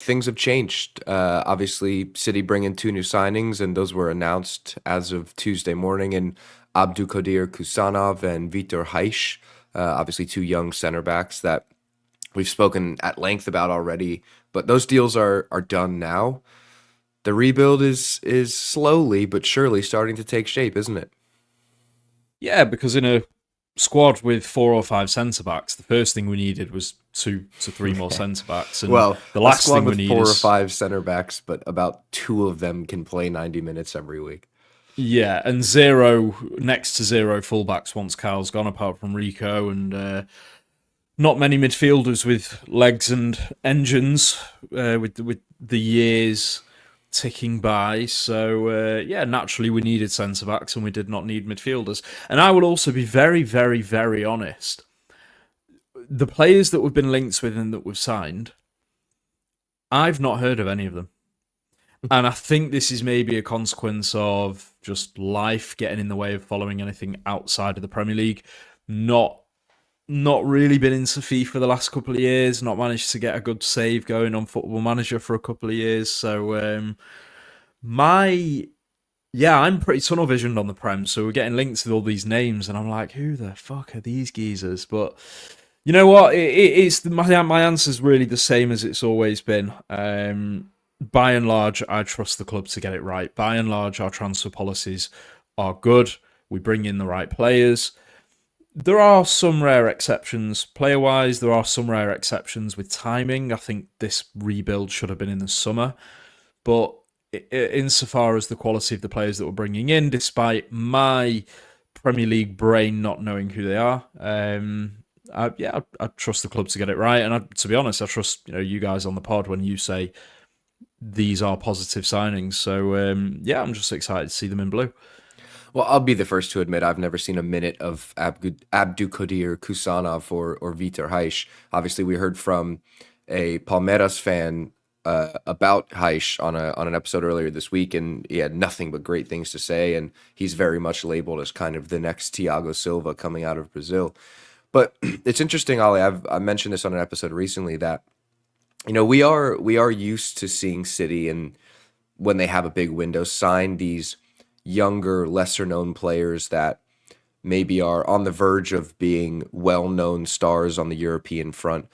things have changed. Obviously, City bring in two new signings, and those were announced as of Tuesday morning. And Abdulkadir Kusanov and Vitor Haish, obviously two young center backs that we've spoken at length about already. But those deals are done now. The rebuild is slowly but surely starting to take shape, isn't it? Yeah, because in a squad with 4 or 5 centre backs, the first thing we needed was 2 to 3 more centre backs, and Well, the a last squad thing we with need four or is five center backs, but about two of them can play 90 minutes every week. yeah, and zero next to zero fullbacks once Kyle's gone, apart from Rico, and not many midfielders with legs and engines with the years ticking by. So yeah, naturally we needed centre backs and we did not need midfielders. And I will also be very, very, very honest. The players that we've been linked with and that we've signed, I've not heard of any of them. And I think this is maybe a consequence of just life getting in the way of following anything outside of the Premier League. Not really been into FIFA the last couple of years. Not managed to get a good save going on Football Manager for a couple of years. So my yeah, I'm pretty tunnel visioned on the Prem. So we're getting linked with all these names, and I'm like, who the fuck are these geezers? But you know what? My answer's really the same as it's always been. By and large, I trust the club to get it right. By and large, our transfer policies are good. We bring in the right players. There are some rare exceptions player-wise. There are some rare exceptions with timing. I think this rebuild should have been in the summer. But insofar as the quality of the players that we're bringing in, despite my Premier League brain not knowing who they are, I trust the club to get it right. And to be honest, I trust you guys on the pod when you say these are positive signings. So yeah, I'm just excited to see them in blue. Well, I'll be the first to admit I've never seen a minute of Abdulkadir Kusanov or Vitor Haish. Obviously, we heard from a Palmeiras fan about Haish on an episode earlier this week, and he had nothing but great things to say. And he's very much labeled as kind of the next Thiago Silva coming out of Brazil. But it's interesting, Ali. I mentioned this on an episode recently that we are used to seeing City, and when they have a big window, sign these younger, lesser known players that maybe are on the verge of being well known stars on the European front.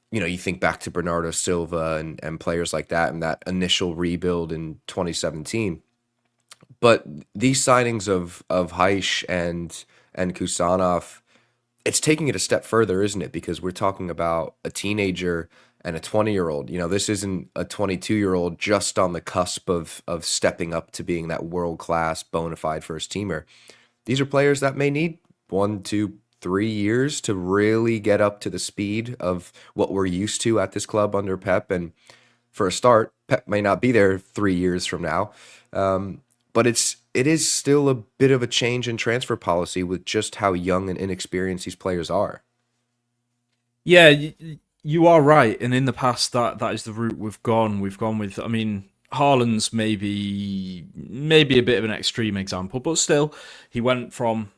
You think back to Bernardo Silva and players like that and that initial rebuild in 2017. But these signings of Haish and Kusanov, it's taking it a step further, isn't it? Because we're talking about a teenager and a 20-year-old. This isn't a 22-year-old just on the cusp of stepping up to being that world-class, bona fide first teamer. These are players that may need 1, 2, 3 years to really get up to the speed of what we're used to at this club under Pep. And for a start, Pep may not be there 3 years from now. But it is still a bit of a change in transfer policy with just how young and inexperienced these players are. Yeah, you are right. And in the past, that is the route we've gone. We've gone with, I mean, Haaland's maybe a bit of an extreme example, but still, he went from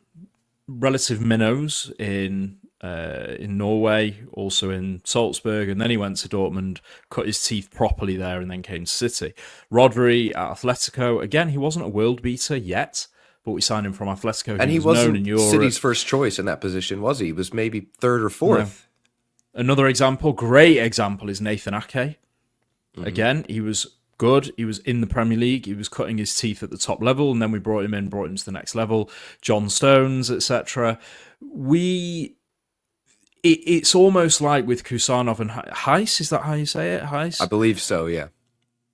relative minnows in Norway, also in Salzburg, and then he went to Dortmund, cut his teeth properly there, and then came to City. Rodri at Atletico, again, he wasn't a world beater yet, but we signed him from Atletico. And he was known in wasn't Europe. City's first choice in that position, was he? He was maybe third or fourth. No. Another example, great example, is Nathan Ake. Again, he was good. He was in the Premier League. He was cutting his teeth at the top level, and then we brought him to the next level. John Stones, etc. It's almost like with Kusanov and Heiss, is that how you say it? Heiss? I believe so, yeah.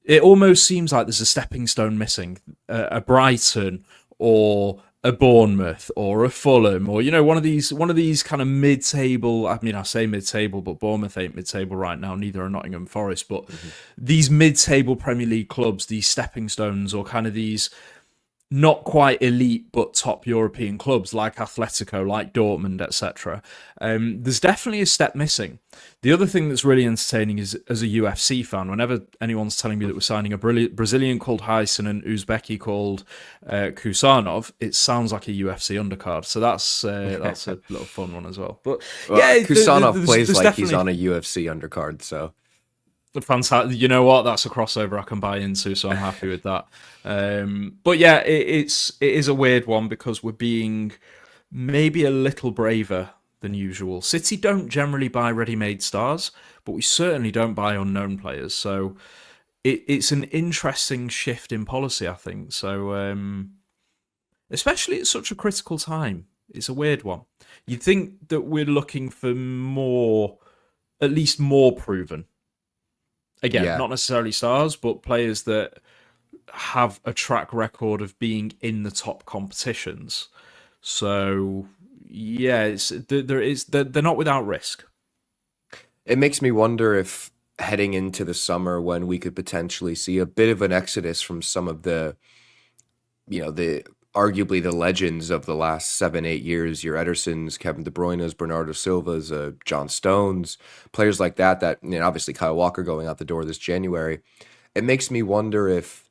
It almost seems like there's a stepping stone missing. A Brighton or a Bournemouth or a Fulham or one of these kind of mid-table. I mean, I say mid-table, but Bournemouth ain't mid-table right now. Neither are Nottingham Forest. But these mid-table Premier League clubs, these stepping stones, or kind of these not quite elite but top European clubs like Atletico, like Dortmund, etc. There's definitely a step missing. The other thing that's really entertaining is, as a UFC fan, whenever anyone's telling me that we're signing a Brazilian called Heisen and an Uzbeki called Kusanov, it sounds like a UFC undercard. So that's a little fun one as well. But Well, yeah, Kusanov plays like definitely... he's on a UFC undercard, so... Fantastic. You know what? That's a crossover I can buy into, so I'm happy with that. But yeah, it is a weird one because we're being maybe a little braver than usual. City don't generally buy ready-made stars, but we certainly don't buy unknown players. So it's an interesting shift in policy, I think. So especially at such a critical time, it's a weird one. You'd think that we're looking for more, at least more proven. Again, Yeah, not necessarily stars, but players that have a track record of being in the top competitions. So yeah, they're not without risk. it makes me wonder if heading into the summer when we could potentially see a bit of an exodus from some of the, the arguably the legends of the last 7, 8 years, your Edersons, Kevin De Bruyne's, Bernardo Silva's, John Stones, players like that. That, obviously Kyle Walker going out the door this January. It makes me wonder if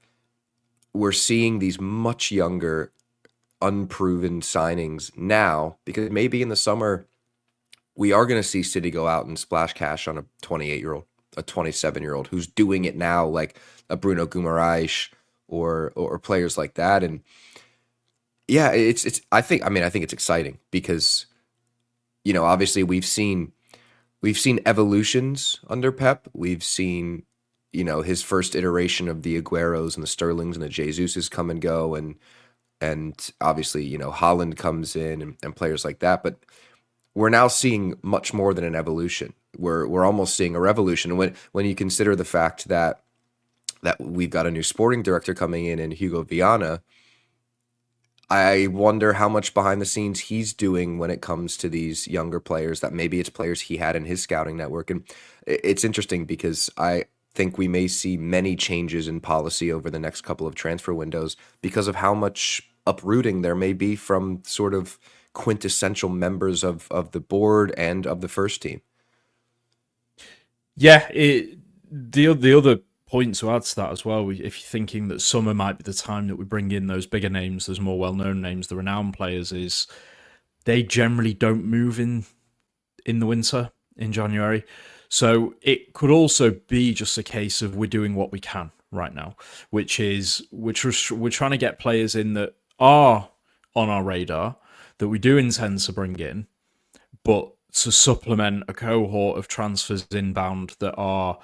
we're seeing these much younger, unproven signings now, because maybe in the summer we are going to see City go out and splash cash on a 28-year-old, a 27-year-old who's doing it now, like a Bruno Guimaraes or players like that. And yeah, it's I think it's exciting because obviously we've seen evolutions under Pep. We've seen his first iteration of the Agueros and the Sterlings and the Jesuses come and go, and obviously Holland comes in and players like that. But we're now seeing much more than an evolution. We're almost seeing a revolution when you consider the fact that we've got a new sporting director coming in Hugo Viana. I wonder how much behind the scenes he's doing when it comes to these younger players, that maybe it's players he had in his scouting network. And it's interesting because I think we may see many changes in policy over the next couple of transfer windows because of how much uprooting there may be from sort of quintessential members of the board and of the first team. Yeah, the other point to add to that as well, if you're thinking that summer might be the time that we bring in those bigger names, those more well-known names, the renowned players, is they generally don't move in the winter, in January. So it could also be just a case of we're doing what we can right now, which is we're trying to get players in that are on our radar, that we do intend to bring in, but to supplement a cohort of transfers inbound that are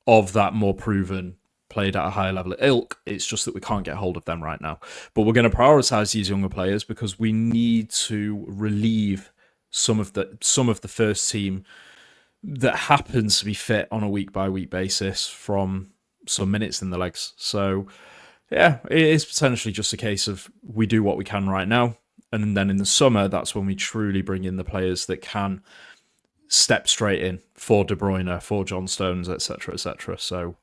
of that more proven, played at a higher level at ilk. It's just that we can't get hold of them right now. But we're going to prioritize these younger players because we need to relieve some of the first team that happens to be fit on a week by week basis from some minutes in the legs. So yeah, it is potentially just a case of we do what we can right now, and then in the summer, that's when we truly bring in the players that can step straight in for De Bruyne, for John Stones, etc., etc. So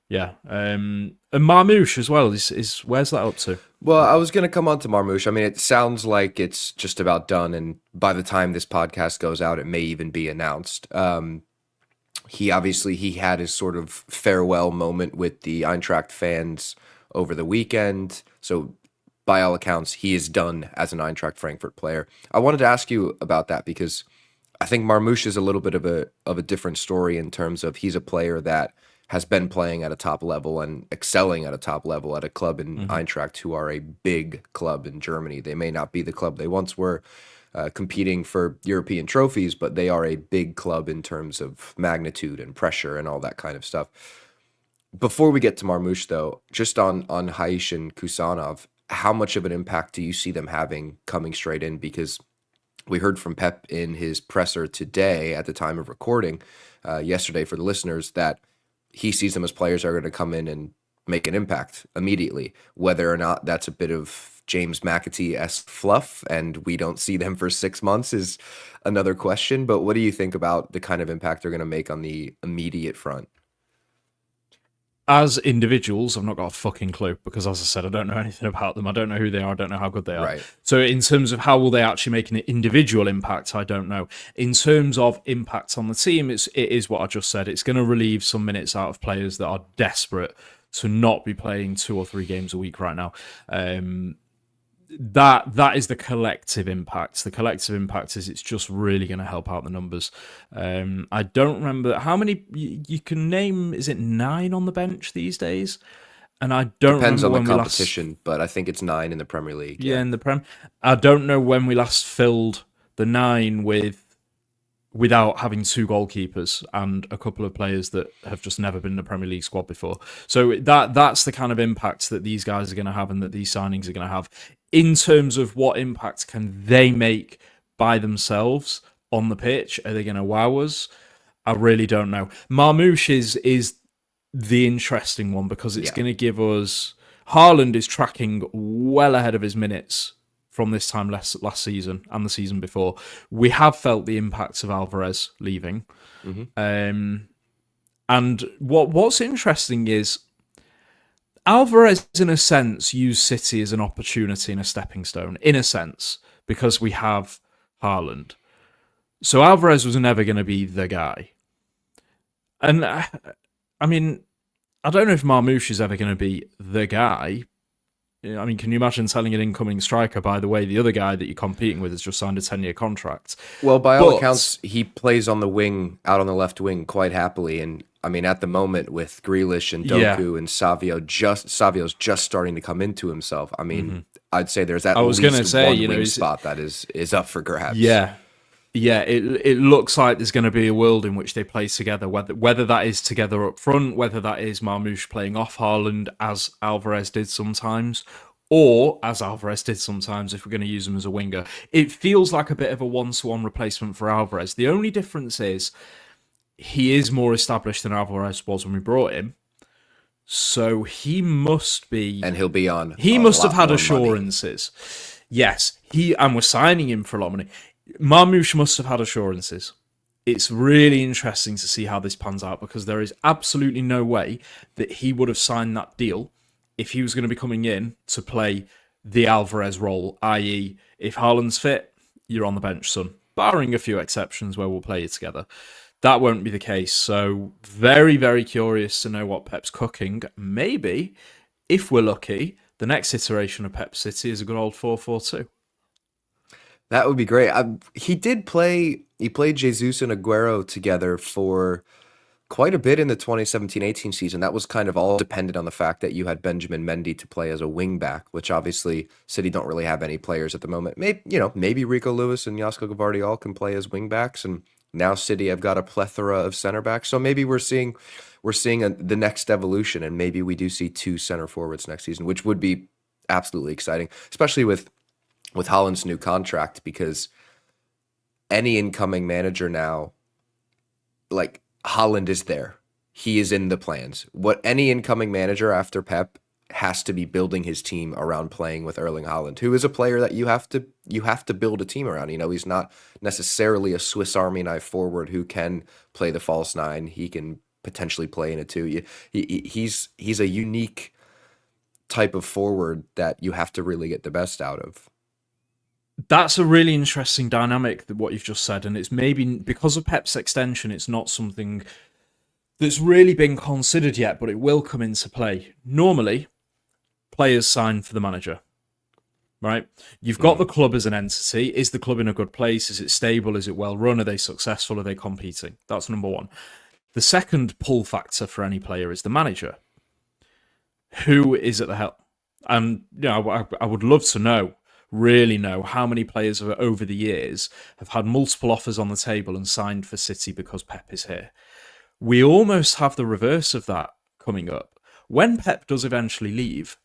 yeah, and Marmouche as well is where's that up to? Well, I was going to come on to Marmouche. I mean, it sounds like it's just about done, and by the time this podcast goes out, it may even be announced. He had his sort of farewell moment with the Eintracht fans over the weekend. So, by all accounts, he is done as an Eintracht Frankfurt player. I wanted to ask you about that because I think Marmouche is a little bit of a different story in terms of he's a player that has been playing at a top level and excelling at a top level at a club in Eintracht, who are a big club in Germany. They may not be the club they once were, competing for European trophies, but they are a big club in terms of magnitude and pressure and all that kind of stuff. Before we get to Marmouche, though, just on Haish and Kusanov, how much of an impact do you see them having coming straight in? Because we heard from Pep in his presser today at the time of recording, yesterday for the listeners, that he sees them as players that are going to come in and make an impact immediately. Whether or not that's a bit of James McAtee-esque fluff and we don't see them for 6 months is another question. But what do you think about the kind of impact they're going to make on the immediate front? As individuals, I've not got a fucking clue because, as I said, I don't know anything about them. I don't know who they are. I don't know how good they are. Right. So, in terms of how will they actually make an individual impact, I don't know. In terms of impact on the team, it is what I just said. It's going to relieve some minutes out of players that are desperate to not be playing 2 or 3 games a week right now. that is the collective impact. The collective impact is it's just really going to help out the numbers. I don't remember how many you can name. Is it 9 on the bench these days? And I don't Depends remember on the when we last. competition, but I think it's 9 in the Premier League. Yeah, Yeah. in the Prem. I don't know when we last filled the 9 without having 2 goalkeepers and a couple of players that have just never been in the Premier League squad before. So that's the kind of impact that these guys are going to have and that these signings are going to have. In terms of what impact can they make by themselves on the pitch, are they going to wow us? I really don't know. Marmoush is the interesting one because it's Yeah. going to give us. Haaland is tracking well ahead of his minutes from this time last season and the season before. We have felt the impacts of Alvarez leaving. And what's interesting is Alvarez, in a sense, used City as an opportunity and a stepping stone, in a sense, because we have Haaland. So Alvarez was never going to be the guy. And I mean, I don't know if Marmoush is ever going to be the guy. I mean, can you imagine telling an incoming striker, by the way, the other guy that you're competing with has just signed a 10-year contract? Well, by all But accounts, he plays on the wing, out on the left wing, quite happily. And I mean, at the moment, with Grealish and yeah, Doku and Savio's just starting to come into himself. I mean, I'd say there's at I was going to least say, one wing spot that is up for grabs. yeah, yeah, it looks like there's going to be a world in which they play together, whether that is together up front, whether that is Marmoush playing off Haaland as Alvarez did sometimes, or as Alvarez did sometimes if we're going to use him as a winger. It feels like a bit of a one-to-one replacement for Alvarez. The only difference is he is more established than Alvarez was when we brought him, so he must be. And he'll be on. He a must have lot had more assurances. Yes, and we're signing him for a lot of money. Marmoush must have had assurances. It's really interesting to see how this pans out because there is absolutely no way that he would have signed that deal if he was going to be coming in to play the Alvarez role, i.e., if Haaland's fit, you're on the bench, son. Barring a few exceptions where we'll play you together. That won't be the case. So very, very curious to know what Pep's cooking. Maybe, if we're lucky, the next iteration of Pep City is a good old 4-4-2. That would be great. He did play. He played Jesus and Aguero together for quite a bit in the 2017-18 season. That was kind of all dependent on the fact that you had Benjamin Mendy to play as a wing back, which obviously City don't really have any players at the moment. Maybe Rico Lewis and Josko Gvardiol can play as wing backs, and now City have got a plethora of center backs. So maybe we're seeing the next evolution, and maybe we do see 2 center forwards next season, which would be absolutely exciting, especially with Haaland's new contract, because any incoming manager now, like Haaland is there. He is in the plans. What any incoming manager after Pep has to be building his team around playing with Erling Haaland, who is a player that you have to build a team around. He's not necessarily a Swiss Army knife forward who can play the false 9. He can potentially play in a 2. He's a unique type of forward that you have to really get the best out of. That's a really interesting dynamic, what you've just said, and it's maybe because of Pep's extension, it's not something that's really been considered yet, but it will come into play. Normally, players sign for the manager, right? You've got the club as an entity. Is the club in a good place? Is it stable? Is it well run? Are they successful? Are they competing? That's number one. The second pull factor for any player is the manager. Who is at the helm? And I would love to really know how many players over the years have had multiple offers on the table and signed for City because Pep is here. We almost have the reverse of that coming up. When Pep does eventually leave,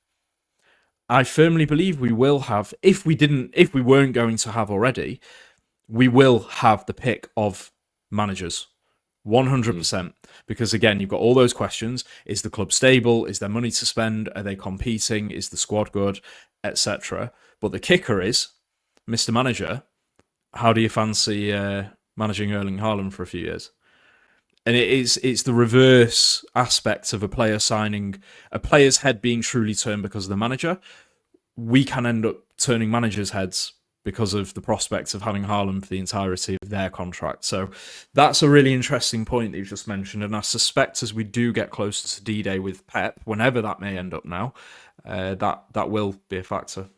I firmly believe we will have, if we weren't going to have already, we will have the pick of managers. 100%. Because again, you've got all those questions. Is the club stable? Is there money to spend? Are they competing? Is the squad good? Etc. But the kicker is, Mr. Manager, how do you fancy managing Erling Haaland for a few years? And it's the reverse aspect of a player signing, a player's head being truly turned because of the manager. We can end up turning managers' heads because of the prospects of having Haaland for the entirety of their contract. So that's a really interesting point that you've just mentioned. And I suspect as we do get closer to D-Day with Pep, whenever that may end up now, that will be a factor.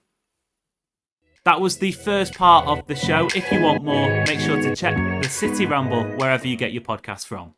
That was the first part of the show. If you want more, make sure to check the City Ramble wherever you get your podcasts from.